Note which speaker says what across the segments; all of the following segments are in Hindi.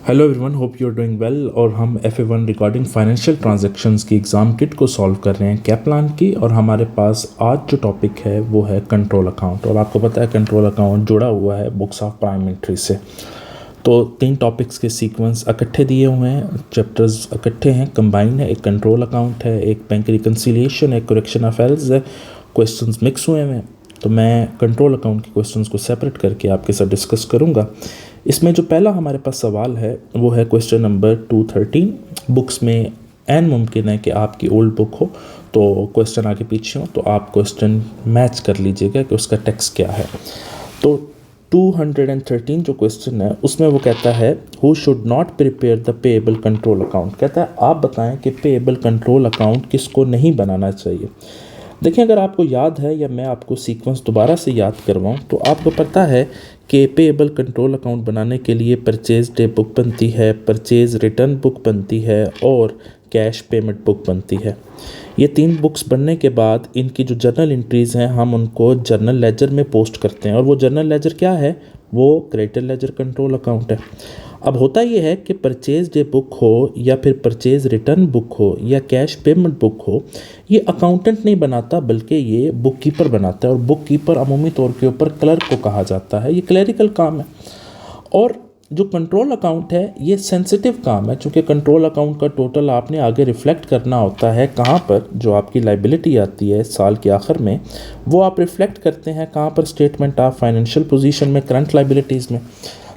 Speaker 1: Hello everyone, hope you are doing well. और हम FA1 रिगार्डिंग फाइनेंशियल ट्रांजैक्शंस की एग्ज़ाम किट को सॉल्व कर रहे हैं कैप्लान की। और हमारे पास आज जो टॉपिक है वो है कंट्रोल अकाउंट। और आपको पता है कंट्रोल अकाउंट जुड़ा हुआ है बुक्स ऑफ प्राइम मिलिट्री से। तो 3 टॉपिक्स के सीक्वेंस इकट्ठे दिए हुए हैं, चैप्टर्स इकट्ठे हैं, कंबाइंड है। एक कंट्रोल अकाउंट है, एक बैंक रिकन्सिलिएशन है, करेक्शन ऑफ एरर्स है, क्वेश्चंस मिक्स हुए हैं। तो मैं कंट्रोल अकाउंट के क्वेश्चंस को सेपरेट करके आपके साथ डिस्कस करूंगा। इसमें जो पहला हमारे पास सवाल है वो है क्वेश्चन नंबर 213। बुक्स में एन मुमकिन है कि आपकी ओल्ड बुक हो तो क्वेश्चन आगे पीछे हो, तो आप क्वेश्चन मैच कर लीजिएगा कि उसका टेक्स्ट क्या है। तो 213 जो क्वेश्चन है उसमें वो कहता है who should not prepare the payable control account. कहता है आप बताएं कि पेएबल कंट्रोल अकाउंट किसको नहीं बनाना चाहिए। देखिए, अगर आपको याद है या मैं आपको सीक्वेंस दोबारा से याद करवाऊँ तो आपको पता है कि पेएबल कंट्रोल अकाउंट बनाने के लिए परचेज डे बुक बनती है, परचेज रिटर्न बुक बनती है और कैश पेमेंट बुक बनती है। ये 3 बुक्स बनने के बाद इनकी जो जर्नल एंट्रीज़ हैं हम उनको जर्नल लेजर में पोस्ट करते हैं। और वो जर्नल लेजर क्या है? वो क्रेडिटर लेजर कंट्रोल अकाउंट है। अब होता ये है कि परचेज डे बुक हो या फिर परचेज रिटर्न बुक हो या कैश पेमेंट बुक हो, ये अकाउंटेंट नहीं बनाता बल्कि ये बुक कीपर बनाता है। और बुक कीपर अमूमी तौर के ऊपर क्लर्क को कहा जाता है। ये क्लरिकल काम है। और जो कंट्रोल अकाउंट है ये सेंसिटिव काम है, क्योंकि कंट्रोल अकाउंट का टोटल आपने आगे रिफ्लेक्ट करना होता है। कहाँ पर जो आपकी लाइबिलिटी आती है साल के आखिर में, वो आप रिफ्लेक्ट करते हैं कहाँ पर? स्टेटमेंट ऑफ फाइनेंशियल पोजीशन में, करंट लाइबिलिटीज़ में।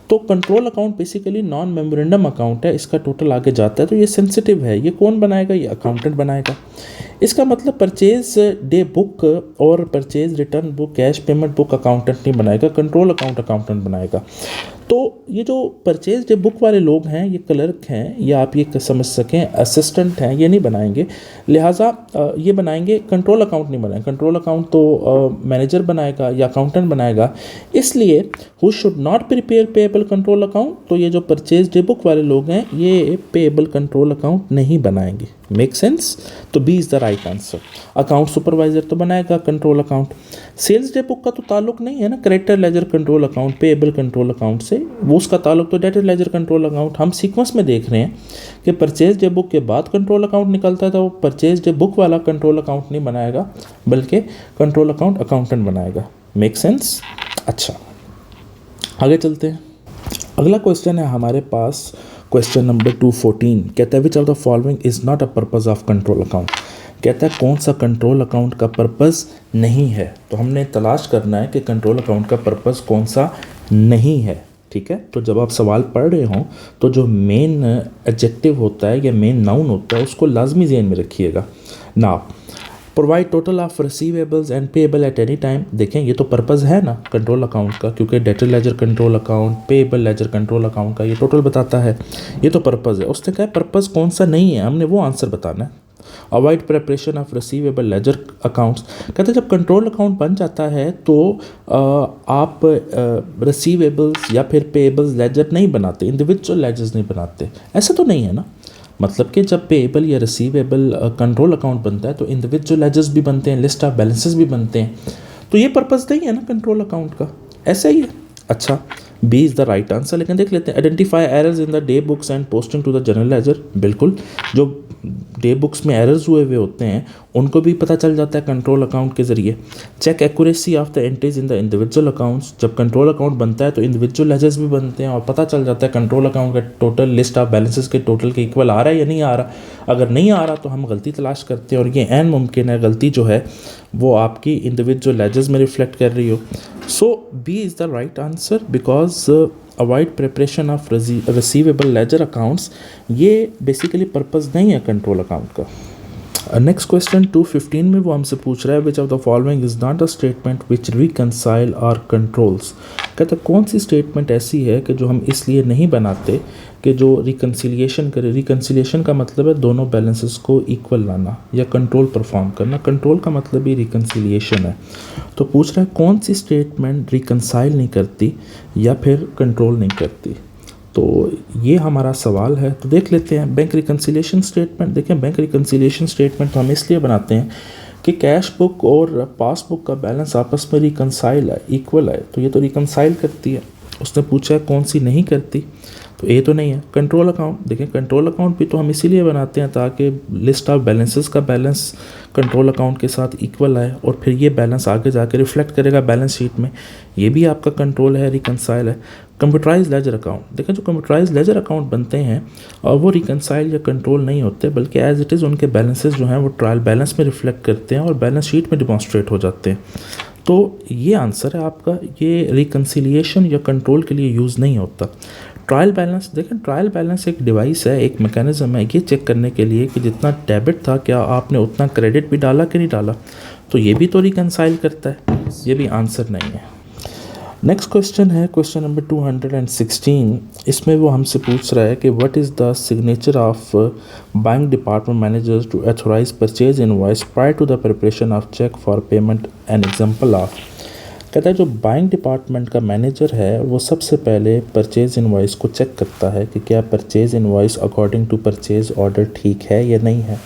Speaker 1: तो control account basically non memorandum account है, इसका टोटल आगे जाता है। तो ये सेंसिटिव है। ये कौन बनाएगा? ये अकाउंटेंट बनाएगा। इसका मतलब परचेज डे बुक और purchase return book, cash payment book accountant नहीं बनाएगा, कंट्रोल अकाउंट अकाउंटेंट बनाएगा। तो ये जो परचेज डे बुक वाले लोग हैं ये क्लर्क हैं, या आप ये समझ सकें असिस्टेंट हैं, ये नहीं बनाएंगे। लिहाजा ये बनाएंगे, कंट्रोल अकाउंट नहीं बनाएंगे। कंट्रोल अकाउंट तो मैनेजर बनाएगा या अकाउंटेंट बनाएगा। इसलिए who should not prepare payable control account, तो ये जो परचेज डे बुक वाले लोग हैं ये पेएबल कंट्रोल अकाउंट नहीं बनाएंगे। Make sense? तो B is the right answer. Account supervisor तो बनाएगा control account. Sales day book का तो ताल्लुक नहीं है ना creditor ledger control account payable control account से, वो उसका ताल्लुक तो डेटर लेजर कंट्रोल अकाउंट। हम सीक्वेंस में देख रहे हैं कि परचेज डे बुक के बाद कंट्रोल अकाउंट निकलता है, तो वो परचेज डे बुक वाला कंट्रोल अकाउंट नहीं बनाएगा बल्कि कंट्रोल अकाउंट अकाउंटेंट बनाएगा। Make sense? अच्छा, आगे चलते हैं। अगला क्वेश्चन है हमारे पास क्वेश्चन नंबर 214। कहता है which of the following is not a purpose of control account. कहता है कौन सा कंट्रोल अकाउंट का पर्पज़ नहीं है। तो हमने तलाश करना है कि कंट्रोल अकाउंट का पर्पज़ कौन सा नहीं है। ठीक है, तो जब आप सवाल पढ़ रहे हों तो जो मेन एडजेक्टिव होता है या मेन नाउन होता है उसको लाजमी ज़हन में रखिएगा। ना provide total of receivables and payable at any time. देखें, ये तो पर्पज़ है ना कंट्रोल अकाउंट का, क्योंकि debtor ledger control account, payable laser control account का ये टोटल बताता है। ये तो पर्पज़ है। उसने कहा पर्पज़ कौन सा नहीं है, हमने वो आंसर बताना है। Avoid preparation of receivable ledger accounts. कहते हैं जब कंट्रोल अकाउंट बन जाता है तो आप रिसीवेबल्स या फिर पेएबल्स लेजर नहीं बनाते, इंडिविजुअल लेजर्स नहीं बनाते। ऐसा तो नहीं है ना, मतलब कि जब पेएबल या रिसीवेबल कंट्रोल अकाउंट बनता है तो इंडिविजुअल लेजर्स भी बनते हैं, लिस्ट ऑफ बैलेंसेस भी बनते हैं। तो ये पर्पज़ नहीं है ना कंट्रोल अकाउंट का, ऐसा ही है। अच्छा, B is the right answer. लेकिन देख लेते हैं, identify errors in the day books and posting to the general ledger. बिल्कुल, जो डे बुक्स में एरर्स हुए हुए होते हैं उनको भी पता चल जाता है कंट्रोल अकाउंट के ज़रिए। Check accuracy of the entries in the individual accounts. जब कंट्रोल अकाउंट बनता है तो इंडिविजुअल लेजर्स भी बनते हैं और पता चल जाता है कंट्रोल अकाउंट का टोटल लिस्ट ऑफ बैलेंसेस के टोटल के इक्वल आ रहा है या नहीं आ रहा। अगर नहीं आ रहा तो हम गलती तलाश करते हैं, और ये एन मुमकिन है गलती जो है वो आपकी इंडिविजुअल लेजर्स में रिफ्लेक्ट कर रही हो। So B is the right answer because avoid preparation of receivable ledger accounts, ये बेसिकली पर्पज़ नहीं है कंट्रोल अकाउंट का। नेक्स्ट क्वेश्चन 215 में वो हमसे पूछ रहा है which of the following is not a statement which reconcile और कंट्रोल्स। कहता है कौन सी स्टेटमेंट ऐसी है कि जो हम इसलिए नहीं बनाते कि जो रिकन्सिलिएशन करे। रिकन्सिलिएशन का मतलब है दोनों बैलेंसेस को इक्वल लाना या कंट्रोल परफॉर्म करना। कंट्रोल का मतलब ही रिकन्सिलिएशन है। तो पूछ रहा है कौन सी स्टेटमेंट रिकन्साइल नहीं करती या फिर कंट्रोल नहीं करती। तो ये हमारा सवाल है। तो देख लेते हैं बैंक रिकन्सिलिएशन स्टेटमेंट। देखें, बैंक रिकन्सिलिएशन स्टेटमेंट तो हम इसलिए बनाते हैं कि कैश बुक और पासबुक का बैलेंस आपस में रिकन्साइल है, इक्वल है। तो ये तो रिकन्साइल करती है। उसने पूछा है कौन सी नहीं करती, तो ये तो नहीं है। कंट्रोल अकाउंट देखें, कंट्रोल अकाउंट भी तो हम इसीलिए बनाते हैं ताकि लिस्ट ऑफ बैलेंसेस का बैलेंस कंट्रोल अकाउंट के साथ इक्वल आए और फिर ये बैलेंस आगे जाके रिफ्लेक्ट करेगा बैलेंस शीट में। ये भी आपका कंट्रोल है, रिकनसाइल है। कंप्यूटराइज लेजर अकाउंट देखें, जो कंप्यूटराइज लेजर अकाउंट बनते हैं और वो रिकनसाइल या कंट्रोल नहीं होते, बल्कि एज इट इज़ उनके बैलेंसेस जो हैं वो ट्रायल बैलेंस में रिफ्लेक्ट करते हैं और बैलेंस शीट में डिमॉन्स्ट्रेट हो जाते हैं। तो ये आंसर है आपका, ये रिकन्सिलिएशन या कंट्रोल के लिए यूज़ नहीं होता। ट्रायल बैलेंस देखें, ट्रायल बैलेंस एक डिवाइस है, एक मैकेनिज्म है ये चेक करने के लिए कि जितना डेबिट था क्या आपने उतना क्रेडिट भी डाला कि नहीं डाला, तो ये भी तो रिकन्साइल करता है, ये भी आंसर नहीं है। नेक्स्ट क्वेश्चन है क्वेश्चन नंबर 216। इसमें वो हमसे पूछ रहा है कि what is the signature of bank department managers to authorise purchase invoice prior to the preparation of cheque for payment. An example of, कहता है जो बैंक डिपार्टमेंट का मैनेजर है वो सबसे पहले परचेज इनवॉइस को चेक करता है कि क्या purchase invoice according to purchase order ठीक है या नहीं है,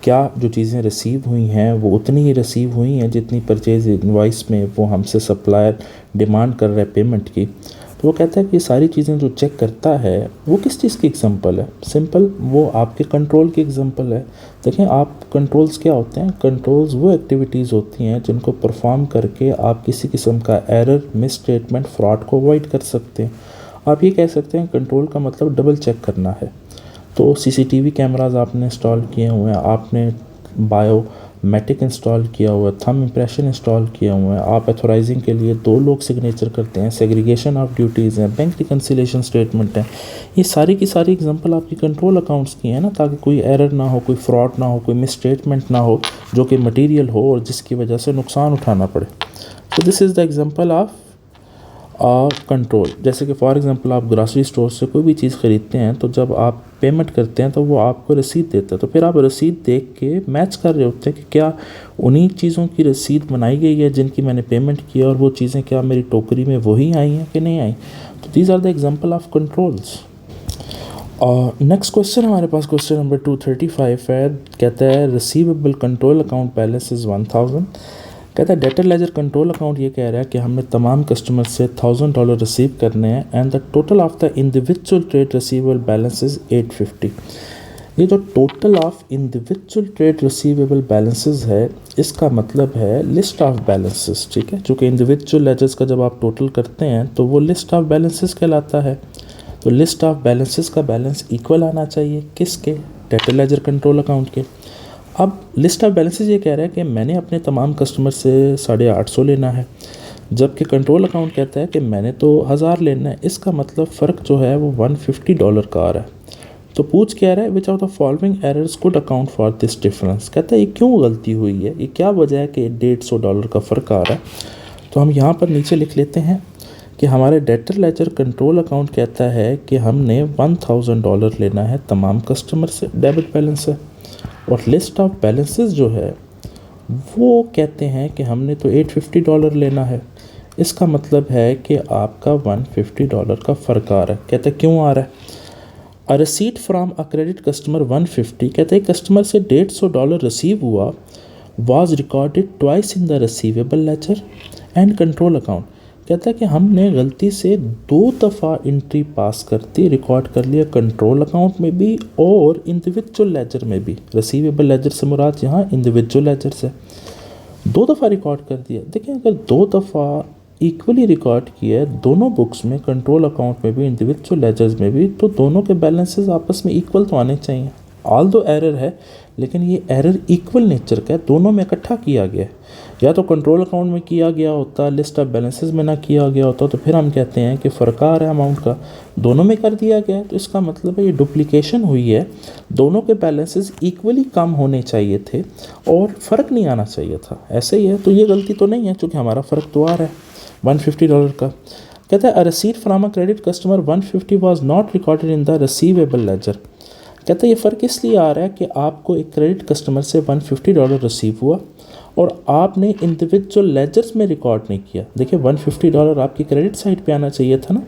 Speaker 1: क्या जो चीज़ें रिसीव हुई हैं वो उतनी ही रिसीव हुई हैं जितनी परचेज इनवॉइस में वो हमसे सप्लायर डिमांड कर रहे हैं पेमेंट की। तो वो कहता है कि सारी चीज़ें जो चेक करता है वो किस चीज़ की एग्जांपल है, सिंपल वो आपके कंट्रोल की एग्जांपल है। देखें आप कंट्रोल्स क्या होते हैं, कंट्रोल्स वो एक्टिविटीज़ होती हैं जिनको परफॉर्म करके आप किसी किस्म का एरर, मिस स्टेटमेंट, फ्रॉड को अवॉइड कर सकते हैं। आप ये कह सकते हैं कंट्रोल का मतलब डबल चेक करना है। तो सीसीटीवी कैमराज आपने इंस्टॉल किए हुए हैं, आपने बायोमेट्रिक इंस्टॉल किया हुआ है, थंब इम्प्रेशन इंस्टॉल किया हुआ है, आप ऑथराइजिंग के लिए 2 लोग सिग्नेचर करते हैं, सेग्रीगेशन ऑफ ड्यूटीज़ हैं, बैंक रिकन्सिलेशन स्टेटमेंट है। ये सारी की सारी एग्जांपल आपकी कंट्रोल अकाउंट्स की हैं ना, ताकि कोई एरर ना हो, कोई फ्रॉड ना हो, कोई मिस स्टेटमेंट ना हो जो कि मटीरियल हो और जिसकी वजह से नुकसान उठाना पड़े। तो this is the example of control. जैसे कि फॉर एग्जांपल आप ग्रॉसरी स्टोर से कोई भी चीज़ ख़रीदते हैं तो जब आप पेमेंट करते हैं तो वो आपको रसीद देता है, तो फिर आप रसीद देख के मैच कर रहे होते हैं कि क्या उन्हीं चीज़ों की रसीद बनाई गई है जिनकी मैंने पेमेंट की और वो चीज़ें क्या मेरी टोकरी में वही आई हैं कि नहीं आई। तो these are the example of controls. और नेक्स्ट क्वेश्चन हमारे पास क्वेश्चन नंबर 235 है। कहता है receivable control account balance is 1000। कहता है डेटर लेजर कंट्रोल अकाउंट ये कह रहा है कि हमने तमाम कस्टमर से $1000 रिसीव करने हैं and the total of the individual trade receivable balance is 850। ये जो total of individual trade receivable balances है इसका मतलब है लिस्ट ऑफ बैलेंसेस, ठीक है। चूँकि इंडिविजुअल लेजर्स का जब आप टोटल करते हैं तो वो लिस्ट ऑफ बैलेंसेस कहलाता है। तो लिस्ट ऑफ बैलेंसेस का बैलेंस इक्वल आना चाहिए किसके, डेटर लेजर कंट्रोल अकाउंट के। अब लिस्ट ऑफ बैलेंसेस ये कह रहा है कि मैंने अपने तमाम कस्टमर से 850 लेना है, जबकि कंट्रोल अकाउंट कहता है कि मैंने तो 1000 लेना है। इसका मतलब फ़र्क जो है वो $150 का आ रहा है। तो पूछ क्या रहा है, which of the following errors could account for this difference. कहता है ये क्यों गलती हुई है, ये क्या वजह है कि $150 का फ़र्क आ रहा है। तो हम यहाँ पर नीचे लिख लेते हैं कि हमारे डेटर लेजर कंट्रोल अकाउंट कहता है कि हमने $1000 लेना है तमाम कस्टमर से, डेबिट बैलेंस है। और लिस्ट ऑफ बैलेंसेस जो है वो कहते हैं कि हमने तो $850 लेना है। इसका मतलब है कि आपका $150 का फ़र्क आ रहा है। कहते हैं क्यों आ रहा है। A receipt from a credit customer 150, कहते हैं कस्टमर से $150 रिसीव हुआ, was recorded twice in the receivable ledger and control account. कहता है कि हमने गलती से 2 दफ़ा एंट्री पास करती, रिकॉर्ड कर लिया कंट्रोल अकाउंट में भी और इंडिविजुअल लेजर में भी। रिसीवेबल लेजर से मुराद यहाँ इंडिविजुअल लेजर से 2 दफ़ा रिकॉर्ड कर दिया। देखिए अगर 2 दफ़ा इक्वली रिकॉर्ड किया है दोनों बुक्स में, कंट्रोल अकाउंट में भी इंडिविजुअल लेजर्स में भी, तो दोनों के बैलेंसेस आपस में इक्वल तो आने चाहिए। ऑल दो एरर है लेकिन ये एरर इक्वल नेचर का है, दोनों में इकट्ठा किया गया है। या तो कंट्रोल अकाउंट में किया गया होता, लिस्ट ऑफ बैलेंसेस में ना किया गया होता, तो फिर हम कहते हैं कि फ़र्क आ रहा है अमाउंट का, दोनों में कर दिया गया है। तो इसका मतलब है ये डुप्लीकेशन हुई है, दोनों के बैलेंसेस इक्वली कम होने चाहिए थे और फ़र्क नहीं आना चाहिए था। ऐसे ही है, तो ये गलती तो नहीं है क्योंकि हमारा फ़र्क तो आ रहा है $150 का। कहता है a receipt from a credit customer 150 was not recorded in the receivable ledger. कहता है ये फ़र्क इसलिए आ रहा है कि आपको एक क्रेडिट कस्टमर से $150 रिसीव हुआ और आपने इंडिविजुअल लेजर्स में रिकॉर्ड नहीं किया। देखिए $150 आपकी क्रेडिट साइड पे आना चाहिए था ना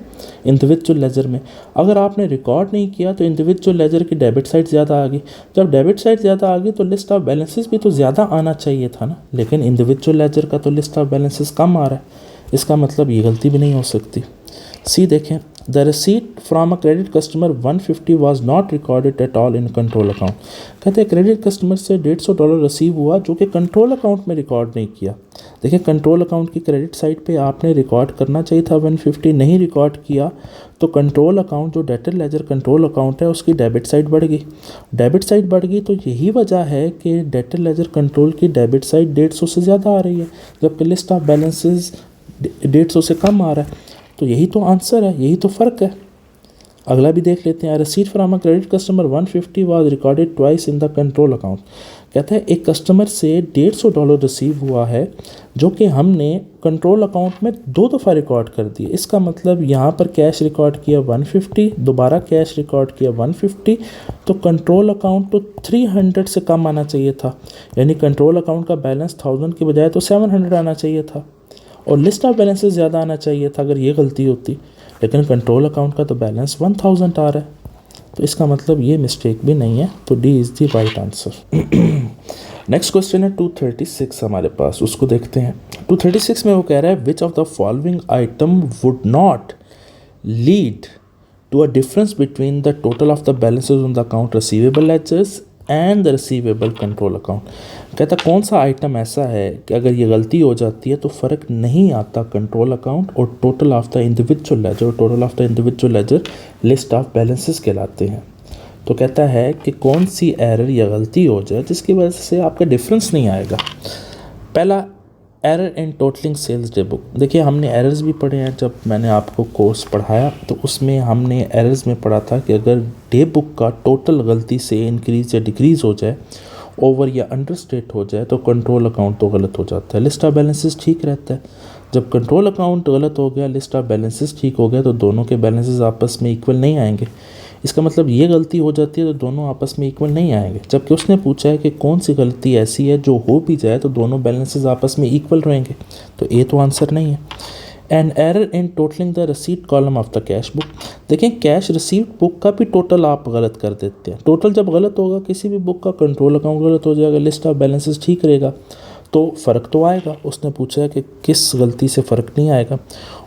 Speaker 1: इंडिविजुअल लेजर में। अगर आपने रिकॉर्ड नहीं किया तो इंडिविजुअल लेजर की डेबिट साइड ज़्यादा आ गई। जब डेबिट साइड ज़्यादा आ गई तो लिस्ट ऑफ बैलेंसेस भी तो ज़्यादा आना चाहिए था ना, लेकिन इंडिविजुअल लेजर का तो लिस्ट ऑफ बैलेंसेस कम आ रहा है। इसका मतलब ये गलती भी नहीं हो सकती। सी देखें, the receipt from a credit customer 150 was not recorded at all in control account. कहते हैं क्रेडिट कस्टमर से $150 रिसीव हुआ जो कि कंट्रोल अकाउंट में रिकॉर्ड नहीं किया। देखिए कंट्रोल अकाउंट की क्रेडिट साइड पे आपने रिकॉर्ड करना चाहिए था 150, नहीं रिकॉर्ड किया तो कंट्रोल अकाउंट जो डेटर लेजर कंट्रोल अकाउंट है उसकी डेबिट साइड बढ़ गई। डेबिट साइड बढ़ गई तो यही वजह है कि डेटर लेजर कंट्रोल की डेबिट साइड 150 से ज़्यादा आ रही है जबकि लिस्ट ऑफ बैलेंसेस 150 से कम आ रहा है। तो यही तो आंसर है, यही तो फ़र्क है। अगला भी देख लेते हैं। Receipt from a credit customer 150 was recorded twice in the control account. कहता है एक कस्टमर से $150 रिसीव हुआ है जो कि हमने कंट्रोल अकाउंट में 2 दफ़ा रिकॉर्ड कर दिए। इसका मतलब यहाँ पर कैश रिकॉर्ड किया 150, दोबारा कैश रिकॉर्ड किया 150, तो कंट्रोल अकाउंट तो 300 से कम आना चाहिए था, यानी कंट्रोल अकाउंट का बैलेंस 1000 के बजाय तो 700 आना चाहिए था और लिस्ट ऑफ बैलेंसेस ज़्यादा आना चाहिए था अगर ये गलती होती, लेकिन कंट्रोल अकाउंट का तो बैलेंस 1000 आ रहा है। तो इसका मतलब ये मिस्टेक भी नहीं है, तो D is the right answer. Next question है 236 हमारे पास, उसको देखते हैं। 236 में वो कह रहा है which of the following item would not lead to a difference between the total of the balances on the account receivable ledgers and the receivable control account. कहता कौन सा आइटम ऐसा है कि अगर ये गलती हो जाती है तो फ़र्क नहीं आता कंट्रोल अकाउंट और total of the individual ledger, और total of the individual ledger list of balances कहलाते हैं। तो कहता है कि कौन सी एरर या गलती हो जाए जिसकी वजह से आपका डिफरेंस नहीं आएगा। पहला error in totalling sales day book. देखिए हमने एरर्स भी पढ़े हैं, जब मैंने आपको कोर्स पढ़ाया तो उसमें हमने एरर्स में पढ़ा था कि अगर डे बुक का टोटल गलती से इंक्रीज़ या डिक्रीज़ हो जाए, ओवर या अंडर स्टेट हो जाए तो कंट्रोल अकाउंट तो गलत हो जाता है, लिस्ट ऑफ बैलेंसेस ठीक रहता है। जब कंट्रोल अकाउंट गलत हो गया, लिस्ट ऑफ बैलेंसेस ठीक हो गया, तो दोनों के बैलेंसेस आपस में इक्वल नहीं आएंगे। इसका मतलब ये गलती हो जाती है तो दोनों आपस में इक्वल नहीं आएंगे। जबकि उसने पूछा है कि कौन सी गलती ऐसी है जो हो भी जाए तो दोनों बैलेंसेस आपस में इक्वल रहेंगे, तो ये तो आंसर नहीं है। An error in totalling the receipt column of the cash book. देखें कैश रिसीट बुक का भी टोटल आप गलत कर देते हैं। टोटल जब गलत होगा किसी भी बुक का, कंट्रोल अकाउंट गलत हो जाएगा, लिस्ट ऑफ बैलेंसेस ठीक रहेगा, तो फ़र्क तो आएगा। उसने पूछा है कि किस गलती से फ़र्क नहीं आएगा।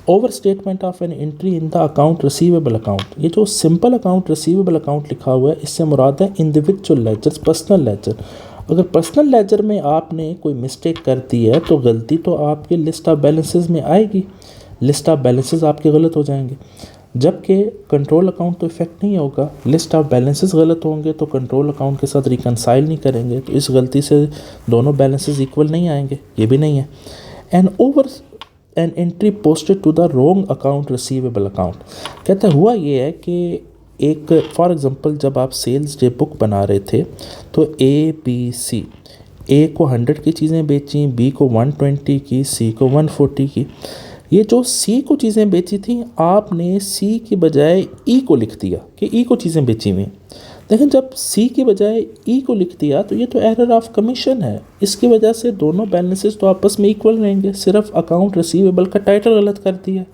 Speaker 1: Over statement of an entry in the account receivable account. ये जो सिंपल अकाउंट रिसीवेबल अकाउंट लिखा हुआ है इससे मुराद है इंडिविजुअल लेजर, पर्सनल लेजर। अगर पर्सनल लेजर में आपने कोई मिस्टेक कर दी है तो गलती तो आपके लिस्ट ऑफ बैलेंसेस में आएगी, लिस्ट ऑफ बैलेंसेस आपके गलत हो जाएंगे। जबकि कंट्रोल अकाउंट तो इफेक्ट नहीं होगा, लिस्ट ऑफ बैलेंसेस गलत होंगे तो कंट्रोल अकाउंट के साथ रिकनसाइल नहीं करेंगे, तो इस गलती से दोनों बैलेंसेस इक्वल नहीं आएंगे, ये भी नहीं है। An entry posted to the wrong account receivable account. कहता हुआ ये है कि एक फॉर एग्जांपल जब आप सेल्स डे बुक बना रहे थे तो ABC, ए को 100 की चीज़ें बेची, बी को 120 की, सी को 140 की। ये जो सी को चीज़ें बेची थी आपने सी की बजाय ई को लिख दिया कि ई को चीज़ें बेची हुई हैं। लेकिन जब सी की बजाय ई को लिख दिया तो ये तो एरर ऑफ कमीशन है, इसकी वजह से दोनों बैलेंसेस तो आपस में इक्वल रहेंगे, सिर्फ अकाउंट रिसीवेबल का टाइटल गलत कर दिया।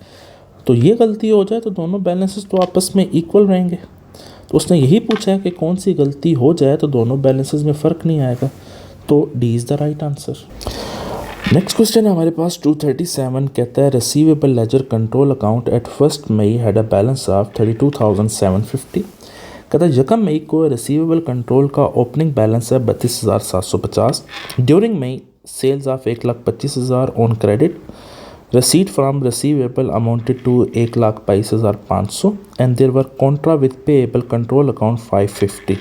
Speaker 1: तो ये गलती हो जाए तो दोनों बैलेंसेस तो आपस में इक्वल रहेंगे। तो उसने यही पूछा है कि कौन सी गलती हो जाए तो दोनों बैलेंसेस में फ़र्क नहीं आएगा, तो D is the right answer. Next question है हमारे पास 237। कहता है receivable ledger control account at 1 May had a balance of 32,750। कहता है 1 मई को रिसीवेबल कंट्रोल का ओपनिंग बैलेंस है 32,750। During May sales of 1,25,000 on credit. Receipt from receivable amounted to 1,22,500 and there were contra with payable control account 550.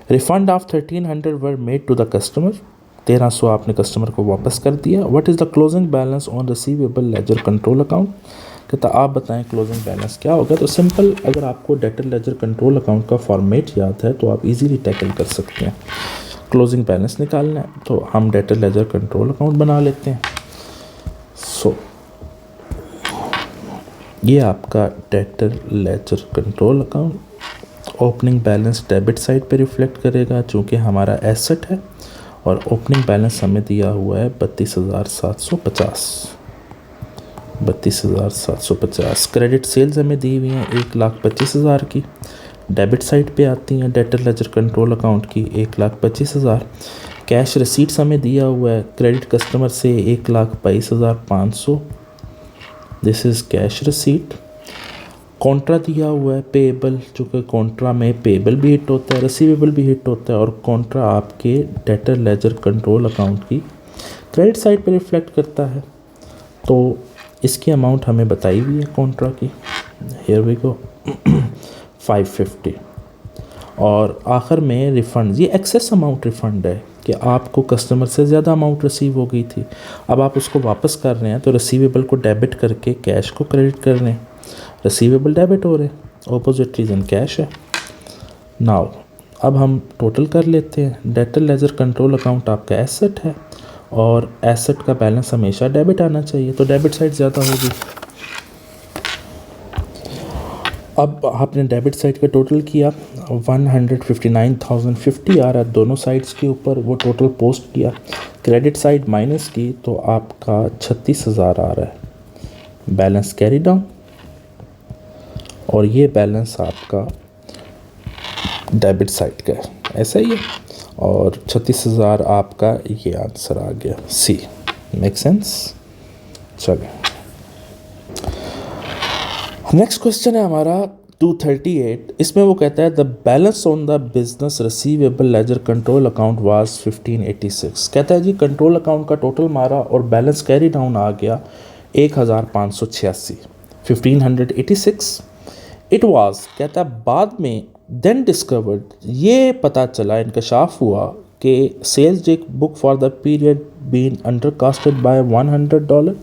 Speaker 1: Refund of 1,300 were made to the customer. 1,300 आपने कस्टमर को वापस कर दिया। What is the closing balance on receivable ledger control account? कहता आप बताएं क्लोजिंग बैलेंस क्या होगा। तो सिंपल, अगर आपको डेटर लेजर कंट्रोल अकाउंट का फॉर्मेट याद है तो आप इजीली टैकल कर सकते हैं। क्लोजिंग बैलेंस निकालना है तो हम डेटर लेजर कंट्रोल अकाउंट बना लेते हैं। ये आपका debtor ledger control account opening balance debit side पे रिफ्लेक्ट करेगा चूँकि हमारा एसेट है, और ओपनिंग बैलेंस हमें दिया हुआ है 32,750। 32,750। क्रेडिट सेल्स हमें दी हुई हैं 1,25,000 की, डेबिट साइड पे आती हैं डेटर लेजर कंट्रोल अकाउंट की 1,25,000। कैश रिसीट्स हमें दिया हुआ है क्रेडिट कस्टमर से 1,22,500। This is cash receipt. Contra दिया हुआ है पेएबल, जो कि कॉन्ट्रा में पेएबल भी हिट होता है, रिसीवेबल भी हिट होता है, और कॉन्ट्रा आपके डेटर लेजर कंट्रोल अकाउंट की क्रेडिट साइड पे रिफ्लेक्ट करता है। तो इसकी अमाउंट हमें बताई हुई है कॉन्ट्रा की, हियर वी गो 550। और आखिर में रिफ़ंड, ये एक्सेस अमाउंट रिफ़ंड है कि आपको कस्टमर से ज़्यादा अमाउंट रिसीव हो गई थी, अब आप उसको वापस कर रहे हैं, तो रिसीवेबल को डेबिट करके कैश को क्रेडिट कर रहे हैं, रिसीवेबल डेबिट हो रहे हैं, ऑपोजिट रीज़न कैश है। नाउ अब हम टोटल कर लेते हैं। डेटर लेजर कंट्रोल अकाउंट आपका एसेट है और एसेट का बैलेंस हमेशा डेबिट आना चाहिए, तो डेबिट साइड ज़्यादा होगी। अब आपने डेबिट साइड का टोटल किया, 159,050 आ रहा है दोनों साइड्स के ऊपर, वो टोटल पोस्ट किया। क्रेडिट साइड माइनस की तो आपका 36,000 आ रहा है, बैलेंस कैरी डाउन, और ये बैलेंस आपका डेबिट साइड का है, ऐसा ही है। और 36,000 आपका ये आंसर आ गया, सी। Make sense? चलिए नेक्स्ट क्वेश्चन है हमारा 238। इसमें वो कहता है the balance on the business receivable ledger control account was 1586। कहता है जी कंट्रोल अकाउंट का टोटल मारा और बैलेंस कैरी डाउन आ गया 1586, 1586। इट वाज, कहता है बाद में, देन डिस्कवर्ड, ये पता चला, इंकशाफ हुआ कि sales book for the period been undercasted by $100।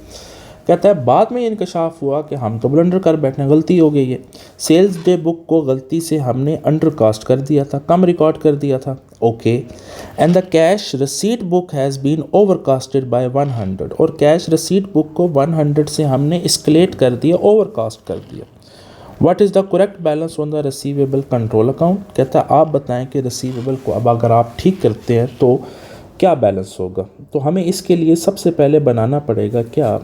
Speaker 1: कहता है बाद में इंकशाफ हुआ कि हम तो ब्लंडर कर बैठने, गलती हो गई है, सेल्स डे बुक को गलती से हमने अंडरकास्ट कर दिया था, कम रिकॉर्ड कर दिया था। Okay, and the cash receipt book has been overcasted by 100, और कैश रिसीट बुक को 100 से हमने एस्केलेट कर दिया, ओवरकास्ट कर दिया। What is the correct balance on the receivable control account? कहता है आप बताएं कि रिसीवेबल को अब अगर आप ठीक करते हैं तो क्या बैलेंस होगा। तो हमें इसके लिए सबसे पहले बनाना पड़ेगा क्या,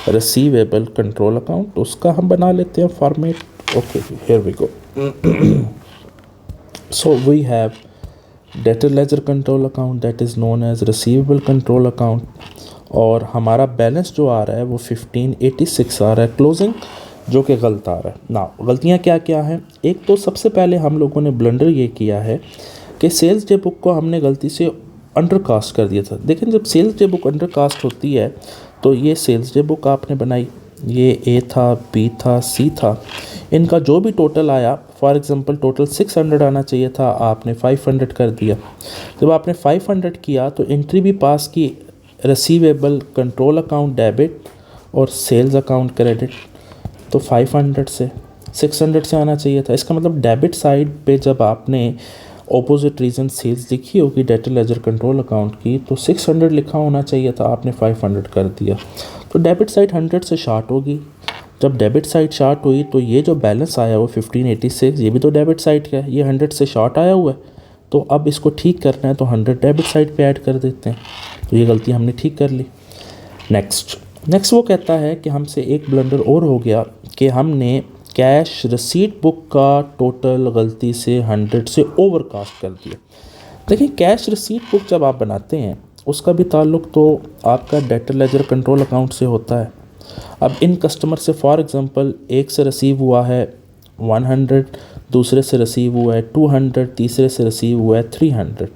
Speaker 1: रिसीवेबल कंट्रोल अकाउंट। उसका हम बना लेते हैं format. Okay, here we go. So we have debtor ledger control account that is known as receivable control account, और हमारा बैलेंस जो आ रहा है वो 1586 आ रहा है क्लोजिंग, जो कि गलत आ रहा है ना। गलतियाँ क्या क्या हैं? एक तो सबसे पहले हम लोगों ने ब्लंडर ये किया है कि सेल्स डे बुक को हमने गलती से अंडरकास्ट कर दिया था। लेकिन जब सेल्स डे बुक अंडरकास्ट होती है तो ये सेल्स डे बुक आपने बनाई, ये ए था, बी था, सी था, इनका जो भी टोटल आया, फॉर एग्जांपल टोटल 600 आना चाहिए था, आपने 500 कर दिया। जब आपने 500 किया तो एंट्री भी पास की, रिसीवेबल कंट्रोल अकाउंट डेबिट और सेल्स अकाउंट क्रेडिट, तो 500 से 600 से आना चाहिए था। इसका मतलब डेबिट साइड पे जब आपने ऑपोजिट रीजन सेल्स लिखी होगी डेटर लेजर कंट्रोल अकाउंट की, तो 600 लिखा होना चाहिए था, आपने 500 कर दिया, तो डेबिट साइड 100 से शार्ट होगी। जब डेबिट साइड शार्ट हुई तो ये जो बैलेंस आया वो 1586, ये भी तो डेबिट साइड का है, ये 100 से शार्ट आया हुआ है, तो अब इसको ठीक करना है तो 100 डेबिट साइड पे ऐड कर देते हैं, तो ये गलती हमने ठीक कर ली। नेक्स्ट वो कहता है कि हमसे एक ब्लंडर और हो गया कि हमने कैश रिसीट बुक का टोटल गलती से 100 से ओवरकास्ट कर दिया। देखिए कैश रिसीट बुक जब आप बनाते हैं उसका भी ताल्लुक़ तो आपका डेटर लेजर कंट्रोल अकाउंट से होता है। अब इन कस्टमर से फॉर एग्ज़ाम्पल एक से रिसीव हुआ है 100, दूसरे से रिसीव हुआ है 200, तीसरे से रिसीव हुआ है 300,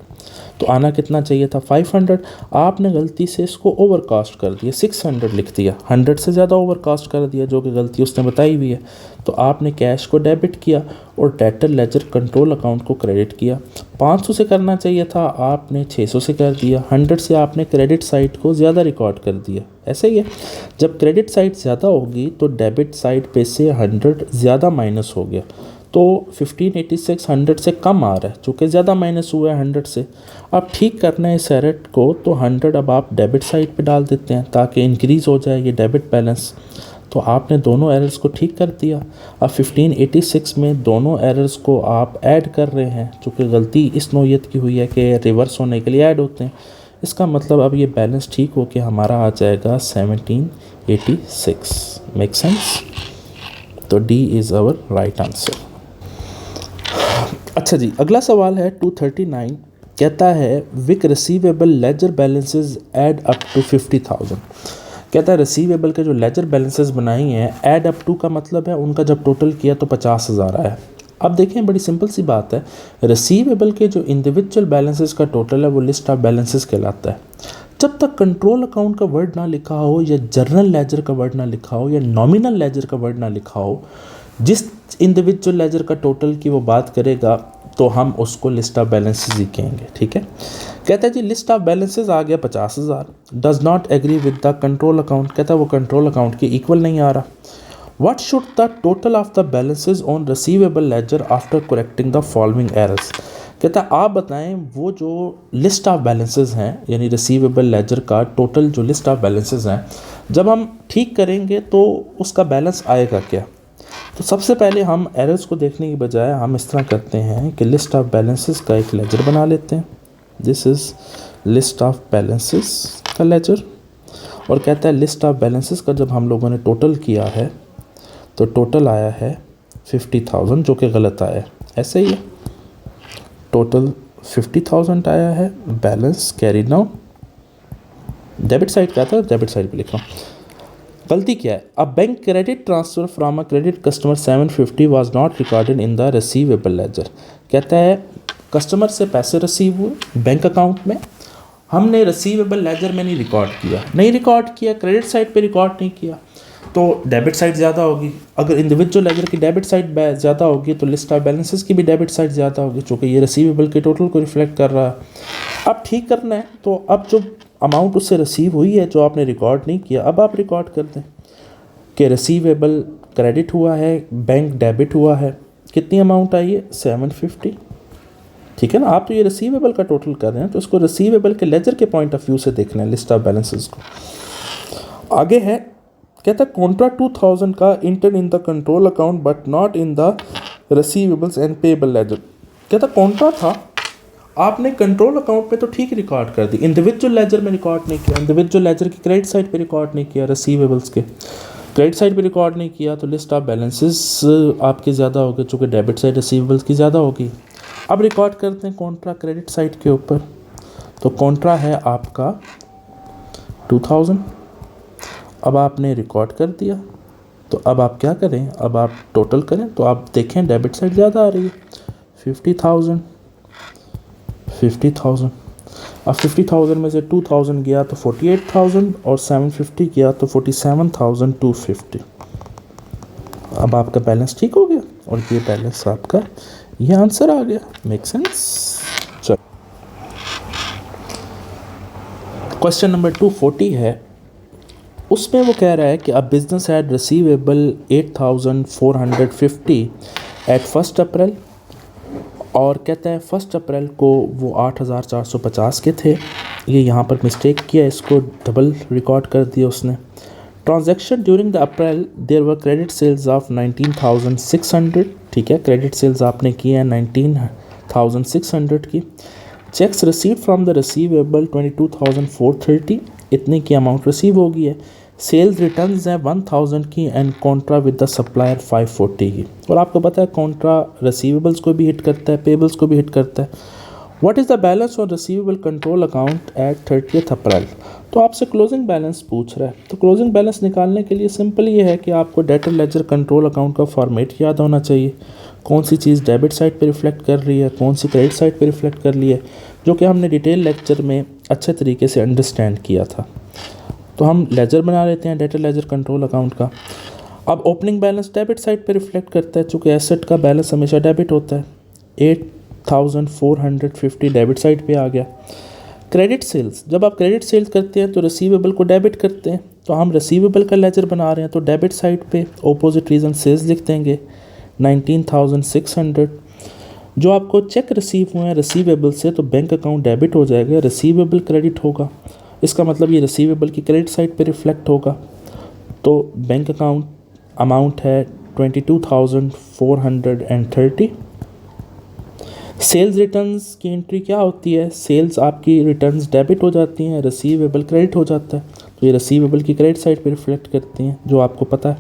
Speaker 1: तो आना कितना चाहिए था 500। आपने गलती से इसको ओवरकास्ट कर दिया, 600 लिख दिया, 100 से ज़्यादा ओवरकास्ट कर दिया, जो कि गलती उसने बताई हुई है। तो आपने कैश को डेबिट किया और डेटर लेजर कंट्रोल अकाउंट को क्रेडिट किया। 500 से करना चाहिए था, आपने 600 से कर दिया। 100 से आपने क्रेडिट साइड को ज़्यादा रिकॉर्ड कर दिया। ऐसे ही है, जब क्रेडिट साइड ज़्यादा होगी तो डेबिट साइड पे से 100 ज़्यादा माइनस हो गया, तो 1586 100 से कम आ रहा है, चूँकि ज़्यादा माइनस हुआ है 100 से। अब ठीक करना है इस एरर को, तो 100 अब आप डेबिट साइड पे डाल देते हैं ताकि इंक्रीज़ हो जाए ये डेबिट बैलेंस। तो आपने दोनों एरर्स को ठीक कर दिया। अब 1586 में दोनों एरर्स को आप ऐड कर रहे हैं, चूँकि गलती इस नौयत की हुई है कि रिवर्स होने के लिए ऐड होते हैं। इसका मतलब अब ये बैलेंस ठीक हो के हमारा आ जाएगा 1786। Make sense? तो D is our right answer. अच्छा जी, अगला सवाल है 239। कहता है विक receivable ledger balances add up to 50,000। कहता है रिसीवेबल के जो लेजर बैलेंसेस बनाई हैं ऐड अप टू का मतलब है उनका जब टोटल किया तो 50,000 आया। अब देखें बड़ी सिंपल सी बात है, रिसीवेबल के जो इंडिविजुअल बैलेंसेस का टोटल है वो लिस्ट ऑफ बैलेंसेस कहलाता है। जब तक कंट्रोल अकाउंट का वर्ड ना लिखा हो या जर्नल लेजर का वर्ड ना लिखा हो या नॉमिनल लेजर का वर्ड ना लिखा हो, जिस इंडिविजुअल लेजर का टोटल की वो बात करेगा तो हम उसको लिस्ट ऑफ बैलेंसेस ही कहेंगे। ठीक है, कहता है जी लिस्ट ऑफ बैलेंसेस आ गया 50,000, does not agree with the control account, कहता है वो कंट्रोल अकाउंट के इक्वल नहीं आ रहा। What should the total of the balances on receivable ledger after correcting the following errors, कहता है आप बताएं वो जो लिस्ट ऑफ बैलेंसेस हैं यानी रिसीवेबल लेजर का टोटल जो लिस्ट ऑफ बैलेंसेस हैं जब हम ठीक करेंगे तो उसका बैलेंस आएगा क्या। तो सबसे पहले हम एरर्स को देखने की बजाय हम इस तरह करते हैं कि लिस्ट ऑफ बैलेंसेस का एक लेजर बना लेते हैं। This is list of balances का लेजर, और कहता है लिस्ट ऑफ बैलेंसेस का जब हम लोगों ने टोटल किया है तो टोटल आया है 50,000 जो कि गलत आया है। ऐसे ही टोटल 50,000 आया है, balance carry now debit side का था, डेबिट साइड पे लिखा हूँ। गलती क्या है, अब bank credit transfer from a credit customer 750 was not recorded in the receivable ledger, कहता है कस्टमर से पैसे रिसीव हुए बैंक अकाउंट में, हमने रिसीवेबल लेजर में नहीं रिकॉर्ड किया, क्रेडिट साइड पे रिकॉर्ड नहीं किया तो डेबिट साइड ज़्यादा होगी। अगर इंडिविजुअल लेजर की डेबिट साइड ज़्यादा होगी तो लिस्ट ऑफ बैलेंसेस की भी डेबिट साइड ज़्यादा होगी, चूँकि ये रिसीवेबल के टोटल को रिफ्लेक्ट कर रहा है। अब ठीक करना है तो अब जो अमाउंट उससे रिसीव हुई है जो आपने रिकॉर्ड नहीं किया, अब आप रिकॉर्ड कर दें कि रिसीवेबल क्रेडिट हुआ है, बैंक डेबिट हुआ है, कितनी अमाउंट आई है 750। ठीक है ना, आप तो ये रिसीवेबल का टोटल कर रहे हैं तो इसको रिसीवेबल के लेजर के पॉइंट ऑफ व्यू से देखना है लिस्ट ऑफ बैलेंसेस को। आगे है कहता है कॉन्ट्रा 2000 का inter in the control account but not in the receivables and payable laser, कहता कॉन्ट्रा था आपने कंट्रोल अकाउंट पे तो ठीक रिकॉर्ड कर दी, इंडिविजुअल लेजर में रिकॉर्ड नहीं किया, इंडिविजुअल लेजर की क्रेडिट साइड पे रिकॉर्ड नहीं किया, रिसीवेबल्स के क्रेडिट साइड पे रिकॉर्ड नहीं किया तो लिस्ट ऑफ बैलेंसेस आपकी ज़्यादा होगी चूँकि डेबिट साइड रिसीवेबल्स की ज़्यादा होगी। अब रिकॉर्ड करते हैं कॉन्ट्रा क्रेडिट साइड के ऊपर, तो कॉन्ट्रा है आपका 2000, अब आपने रिकॉर्ड कर दिया तो अब आप क्या करें, अब आप टोटल करें तो आप देखें डेबिट साइड ज़्यादा आ रही है 50,000। अब 50,000 में से 2000 गया तो 48,000 और 750 गया तो 47,250। अब आपका बैलेंस ठीक हो गया और ये बैलेंस आपका ये आंसर आ गया। Make sense. चलो क्वेश्चन नंबर 240 है, उसमें वो कह रहा है कि अब बिजनेस हैड रिसीवेबल 8,450 एट 1 अप्रैल, और कहता है 1 अप्रैल को वो 8,450 के थे, ये यहाँ पर मिस्टेक किया, इसको डबल रिकॉर्ड कर दिया उसने। Transaction during the April there were credit sales of 19,600, ठीक है, क्रेडिट सेल्स आपने किए हैं 19,600 की। Cheques receive from the receivable 22,430, इतने की अमाउंट रिसीव हो गई है। सेल्स रिटर्न्स हैं 1,000 की and Contra with the supplier 540 की, और आपको पता है कॉन्ट्रा रिसीवेबल्स को भी हिट करता है, पेबल्स को भी हिट करता है। What is the balance on receivable control account at 30 April, तो आपसे क्लोजिंग बैलेंस पूछ रहा है। तो क्लोजिंग बैलेंस निकालने के लिए सिंपल ये है कि आपको डेटर लेजर कंट्रोल अकाउंट का फॉर्मेट याद होना चाहिए, कौन सी चीज़ डेबिट साइड पे रिफ्लेक्ट कर रही है, कौन सी क्रेडिट साइड पे रिफ्लेक्ट कर रही है, जो कि हमने डिटेल लेक्चर में अच्छे तरीके से अंडरस्टैंड किया था। तो हम लेजर बना लेते हैं डेटर लेजर कंट्रोल अकाउंट का। अब ओपनिंग बैलेंस डेबिट साइड पे रिफ्लेक्ट करता है, चूँकि एसेट का बैलेंस हमेशा डेबिट होता है, 8,450 डेबिट साइड पे आ गया। क्रेडिट सेल्स, जब आप क्रेडिट सेल्स करते हैं तो रिसीवेबल को डेबिट करते हैं, तो हम रिसीवेबल का लेजर बना रहे हैं तो डेबिट साइड पे ऑपोजिट रीजन सेल्स लिख देंगे 19,600। जो आपको चेक रिसीव हुए हैं रिसीवेबल से तो बैंक अकाउंट डेबिट हो जाएगा, रिसीवेबल क्रेडिट होगा, इसका मतलब ये रिसीवेबल की क्रेडिट साइड पे रिफ्लेक्ट होगा। तो बैंक अकाउंट अमाउंट है 22,430। सेल्स रिटर्न्स की एंट्री क्या होती है, सेल्स आपकी रिटर्न्स डेबिट हो जाती हैं, रिसीवेबल क्रेडिट हो जाता है, तो ये रिसीवेबल की क्रेडिट साइड पे रिफ्लेक्ट करती हैं, जो आपको पता है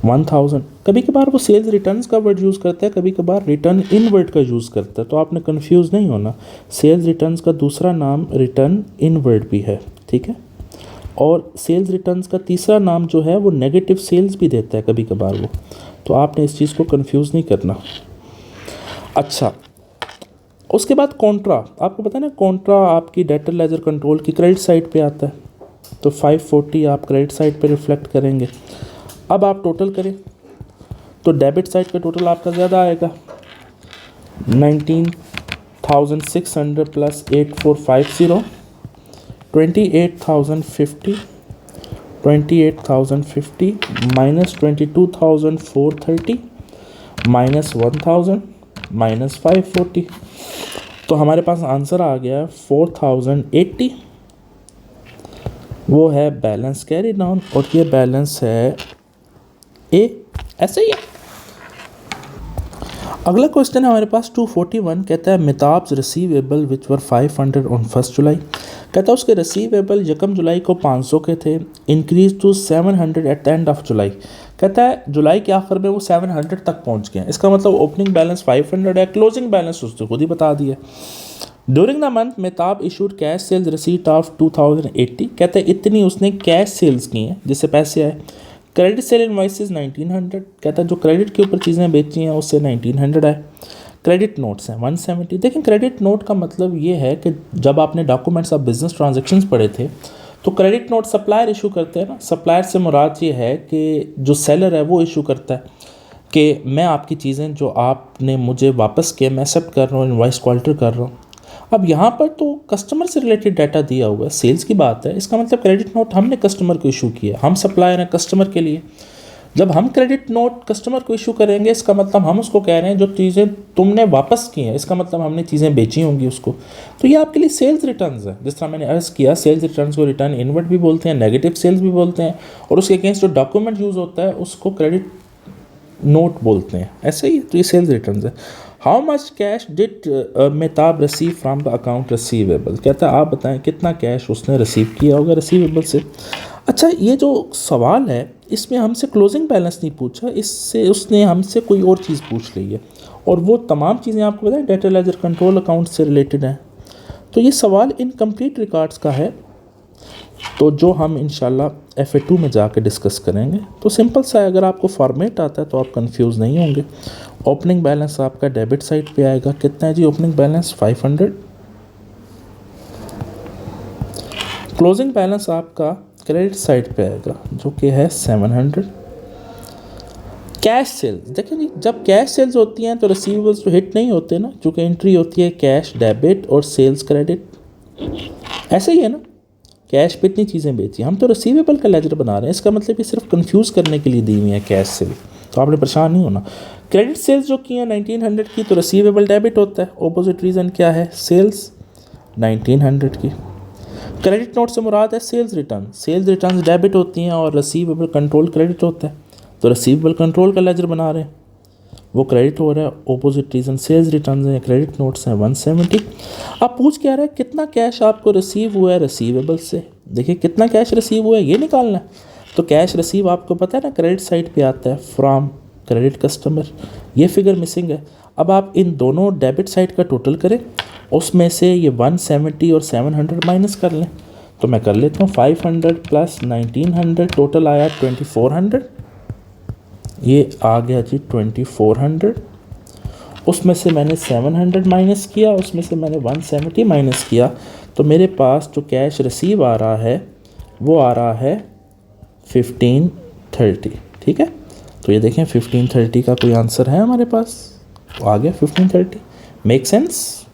Speaker 1: 1,000। कभी कभार वो सेल्स रिटर्न्स का वर्ड यूज़ करता है, कभी कभार रिटर्न इन वर्ड का यूज़ करता है, तो आपने कन्फ्यूज़ नहीं होना, सेल्स रिटर्न्स का दूसरा नाम रिटर्न इन वर्ड भी है, ठीक है। और सेल्स रिटर्न्स का तीसरा नाम जो है वो नेगेटिव सेल्स भी देता है कभी कभार वो, तो आपने इस चीज़ को कंफ्यूज नहीं करना। अच्छा, उसके बाद कॉन्ट्रा, आपको पता है ना कॉन्ट्रा आपकी डेटर लेजर कंट्रोल की क्रेडिट साइड पे आता है, तो 540 आप क्रेडिट साइड पे रिफ्लेक्ट करेंगे। अब आप टोटल करें तो डेबिट साइड का टोटल आपका ज़्यादा आएगा, 19,600 प्लस 8450, 28,050 माइनस 22,430 माइनस 1,000 माइनस 540, तो हमारे पास आंसर आ गया 4,080। वो है बैलेंस कैरी डाउन और ये बैलेंस है ए, ऐसे ही है। अगला क्वेश्चन है हमारे पास 241, कहता है मिताब्स रिसीवेबल विच वर 500 ऑन 1 जुलाई, कहता है उसके रिसीवेबल 1 जुलाई को 500 के थे, increase to 700 at the end of July, कहता है जुलाई के आखिर में वो 700 तक पहुंच गए। इसका मतलब ओपनिंग बैलेंस 500 है, क्लोजिंग बैलेंस उसने खुद ही बता दिया। During the month Mehtab issued cash sales receipt of 2080, कहते हैं इतनी उसने कैश सेल्स की हैं जिससे पैसे आए। क्रेडिट सेल इनवॉइसेस 1900, कहता है जो क्रेडिट के ऊपर चीज़ें बेची हैं उससे 1900 आए। क्रेडिट नोट्स हैं 170। देखें क्रेडिट नोट का मतलब ये है कि जब आपने डॉक्यूमेंट्स ऑफ बिजनेस ट्रांजेक्शन्स पढ़े थे तो क्रेडिट नोट सप्लायर इशू करते हैं ना। सप्लायर से मुराद ये है कि जो सेलर है वो इशू करता है कि मैं आपकी चीज़ें जो आपने मुझे वापस किए मैं एक्सेप्ट कर रहा हूँ, इनवॉइस को अल्टर कर रहा हूँ। अब यहाँ पर तो कस्टमर से रिलेटेड डाटा दिया हुआ है, सेल्स की बात है, इसका मतलब क्रेडिट नोट हमने कस्टमर को इशू किया, हम सप्लायर हैं कस्टमर के लिए। जब हम क्रेडिट नोट कस्टमर को इशू करेंगे इसका मतलब हम उसको कह रहे हैं जो चीज़ें तुमने वापस की हैं, इसका मतलब हमने चीज़ें बेची होंगी उसको। तो ये आपके लिए सेल्स रिटर्न्स है। जिस तरह मैंने अर्ज़ किया सेल्स रिटर्न्स को रिटर्न इनवर्ट भी बोलते हैं, नेगेटिव सेल्स भी बोलते हैं, और उसके अगेंस्ट जो डॉक्यूमेंट यूज़ होता है उसको क्रेडिट नोट बोलते हैं, ऐसे ही। तो ये सेल्स रिटर्न्स है। How much cash did Mehtab receive from the account receivable, कहता है आप बताएं कितना कैश उसने रिसीव किया होगा रिसीवेबल से। अच्छा, ये जो सवाल है इसमें हमसे क्लोजिंग बैलेंस नहीं पूछा, इससे उसने हमसे कोई और चीज़ पूछ ली है, और वो तमाम चीज़ें आपको बताएं डेटर लेजर कंट्रोल अकाउंट से रिलेटेड हैं। तो ये सवाल इनकम्प्लीट रिकॉर्ड्स का है, तो जो हम इंशाल्लाह FA2 में जाकर डिस्कस करेंगे। तो सिंपल सा है, अगर आपको फॉर्मेट आता है तो आप कंफ्यूज नहीं होंगे। ओपनिंग बैलेंस आपका डेबिट साइड पे आएगा, कितना है जी ओपनिंग बैलेंस 500। क्लोजिंग बैलेंस आपका क्रेडिट साइड पे आएगा जो कि है 700। कैश सेल्स, देखिए जी जब कैश सेल्स होती हैं तो रिसीवेबल्स तो हिट नहीं होते ना, चूँकि एंट्री होती है कैश डेबिट और सेल्स क्रेडिट, ऐसे ही है ना। कैश पे इतनी चीज़ें बेची, हम तो रिसीवेबल का लेजर बना रहे हैं, इसका मतलब ये सिर्फ कंफ्यूज करने के लिए दी हुई है कैश सेल, तो आपने परेशान नहीं होना। क्रेडिट सेल्स जो की हैं 1900 की, तो रिसीवेबल डेबिट होता है। ऑपोजिट रीज़न क्या है, सेल्स 1900 की। क्रेडिट नोट से मुराद है sales return, sales return debit होती हैं और रिसीवेबल कंट्रोल क्रेडिट होता है, तो रिसीवेबल कंट्रोल का लेजर बना रहे हैं, वो क्रेडिट हो रहा है। ऑपोजिट रीज़न सेल्स रिटर्न हैं, क्रेडिट नोट्स हैं 170। अब पूछ क्या रहा है, कितना कैश आपको रिसीव हुआ है रिसीवेबल से। देखिए कितना कैश रिसीव हुआ है ये निकालना है। तो कैश रिसीव आपको पता है ना क्रेडिट साइड पे आता है फ्रॉम क्रेडिट कस्टमर, ये फिगर मिसिंग है। अब आप इन दोनों डेबिट साइड का टोटल करें, उसमें से ये 170 और 700 माइनस कर लें। तो मैं कर लेता हूँ 500 प्लस 1900, टोटल आया 2400, ये आ गया जी 2400। उसमें से मैंने 700 माइनस किया, उसमें से मैंने 170 माइनस किया, तो मेरे पास जो कैश रिसीव आ रहा है वो आ रहा है 1530। ठीक है, तो ये देखें 1530 का कोई आंसर है हमारे पास, तो आ गया 1530। Make sense.